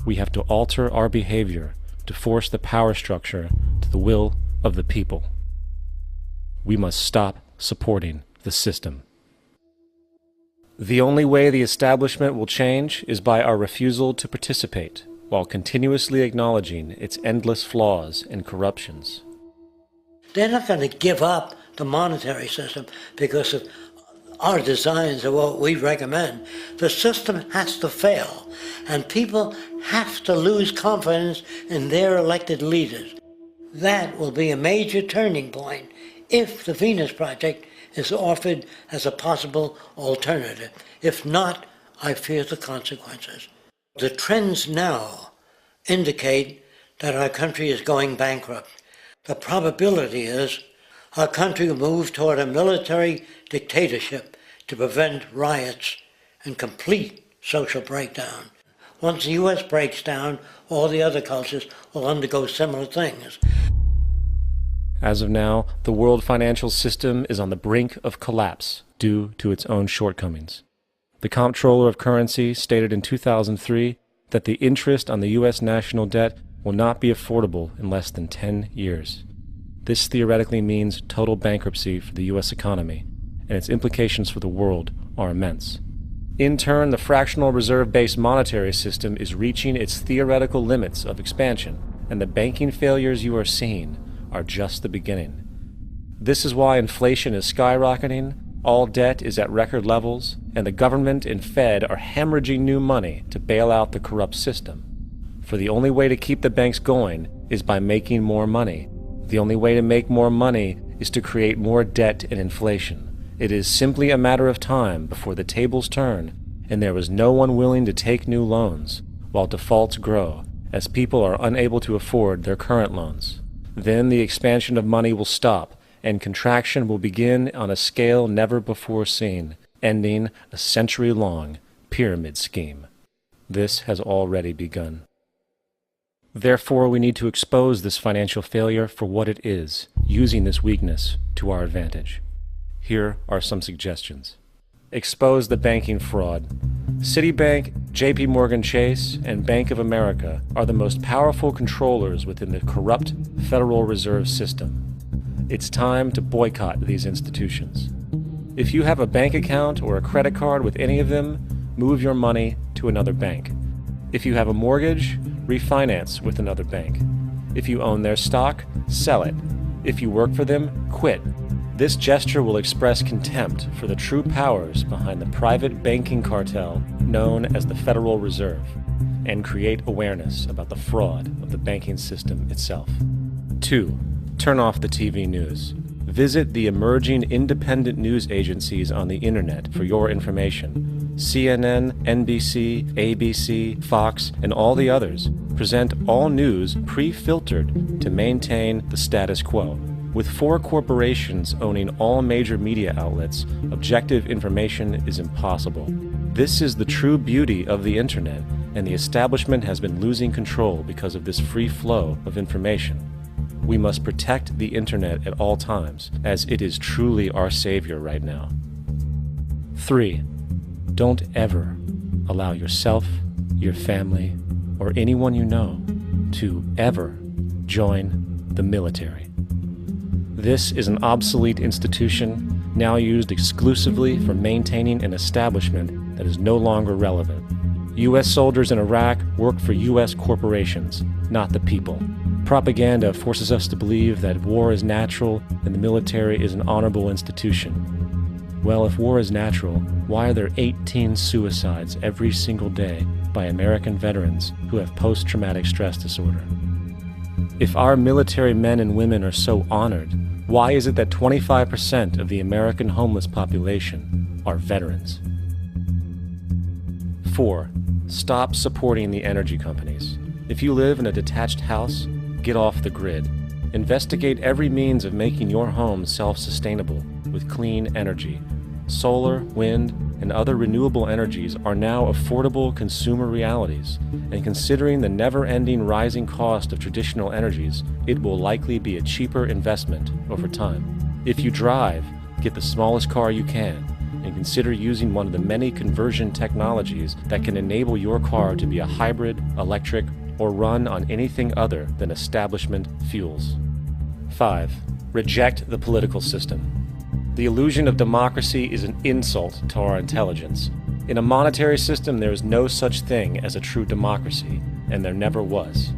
We have to alter our behavior to force the power structure to the will of the people. We must stop supporting the system. The only way the establishment will change is by our refusal to participate, while continuously acknowledging its endless flaws and corruptions. They're not going to give up the monetary system because of our designs of what we recommend. The system has to fail, and people have to lose confidence in their elected leaders. That will be a major turning point if the Venus Project is offered as a possible alternative. If not, I fear the consequences. The trends now indicate that our country is going bankrupt. The probability is our country will move toward a military dictatorship to prevent riots and complete social breakdown. Once the U.S. breaks down, all the other cultures will undergo similar things. As of now, the world financial system is on the brink of collapse due to its own shortcomings. The Comptroller of Currency stated in 2003 that the interest on the U.S. national debt will not be affordable in less than 10 years. This theoretically means total bankruptcy for the U.S. economy, and its implications for the world are immense. In turn, the fractional reserve-based monetary system is reaching its theoretical limits of expansion, and the banking failures you are seeing are just the beginning. This is why inflation is skyrocketing, all debt is at record levels, and the government and Fed are hemorrhaging new money to bail out the corrupt system. For the only way to keep the banks going is by making more money. The only way to make more money is to create more debt and inflation. It is simply a matter of time before the tables turn, and there is no one willing to take new loans, while defaults grow, as people are unable to afford their current loans. Then the expansion of money will stop, and contraction will begin on a scale never before seen, ending a century-long pyramid scheme. This has already begun. Therefore, we need to expose this financial failure for what it is, using this weakness to our advantage. Here are some suggestions. Expose the banking fraud. Citibank, JP Morgan Chase, and Bank of America are the most powerful controllers within the corrupt Federal Reserve System. It's time to boycott these institutions. If you have a bank account or a credit card with any of them, move your money to another bank. If you have a mortgage, refinance with another bank. If you own their stock, sell it. If you work for them, quit. This gesture will express contempt for the true powers behind the private banking cartel known as the Federal Reserve, and create awareness about the fraud of the banking system itself. 2. Turn off the TV news. Visit the emerging independent news agencies on the internet for your information. CNN, NBC, ABC, Fox, and all the others present all news pre-filtered to maintain the status quo. With 4 corporations owning all major media outlets, objective information is impossible. This is the true beauty of the internet, and the establishment has been losing control because of this free flow of information. We must protect the internet at all times, as it is truly our savior right now. 3. Don't ever allow yourself, your family, or anyone you know to ever join the military. This is an obsolete institution now used exclusively for maintaining an establishment that is no longer relevant. U.S. soldiers in Iraq work for U.S. corporations, not the people. Propaganda forces us to believe that war is natural and the military is an honorable institution. Well, if war is natural, why are there 18 suicides every single day by American veterans who have post-traumatic stress disorder? If our military men and women are so honored, why is it that 25% of the American homeless population are veterans? 4. Stop supporting the energy companies. If you live in a detached house, get off the grid. Investigate every means of making your home self-sustainable with clean energy. Solar, wind, and other renewable energies are now affordable consumer realities, and considering the never-ending rising cost of traditional energies, it will likely be a cheaper investment over time. If you drive, get the smallest car you can, and consider using one of the many conversion technologies that can enable your car to be a hybrid, electric, or run on anything other than establishment fuels. 5. Reject the political system. The illusion of democracy is an insult to our intelligence. In a monetary system, there is no such thing as a true democracy, and there never was.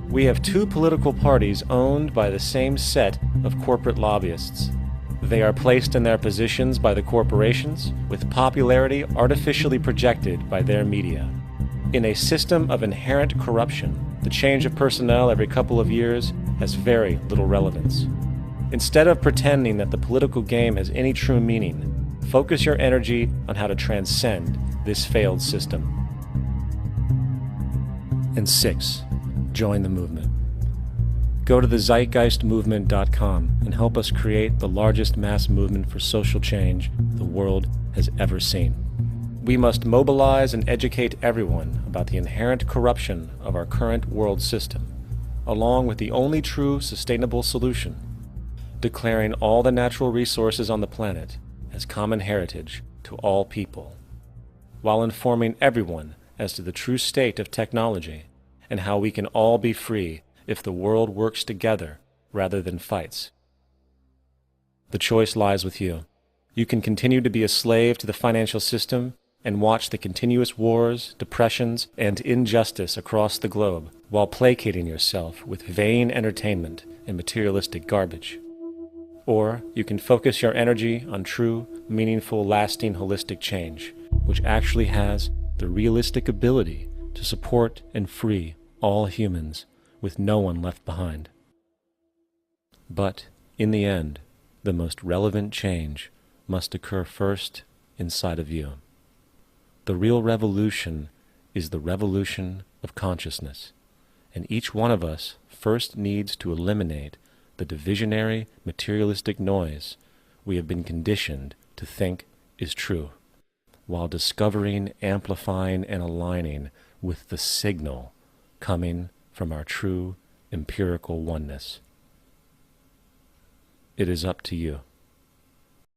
We have two political parties owned by the same set of corporate lobbyists. They are placed in their positions by the corporations, with popularity artificially projected by their media. In a system of inherent corruption, the change of personnel every couple of years has very little relevance. Instead of pretending that the political game has any true meaning, focus your energy on how to transcend this failed system. And 6. Join the movement. Go to the zeitgeistmovement.com and help us create the largest mass movement for social change the world has ever seen. We must mobilize and educate everyone about the inherent corruption of our current world system, along with the only true sustainable solution, declaring all the natural resources on the planet as common heritage to all people, while informing everyone as to the true state of technology and how we can all be free if the world works together rather than fights. The choice lies with you. You can continue to be a slave to the financial system and watch the continuous wars, depressions, and injustice across the globe while placating yourself with vain entertainment and materialistic garbage. Or you can focus your energy on true, meaningful, lasting, holistic change, which actually has the realistic ability to support and free all humans with no one left behind. But in the end, the most relevant change must occur first inside of you. The real revolution is the revolution of consciousness, and each one of us first needs to eliminate the divisionary, materialistic noise we have been conditioned to think is true, while discovering, amplifying, and aligning with the signal coming from our true empirical oneness. It is up to you.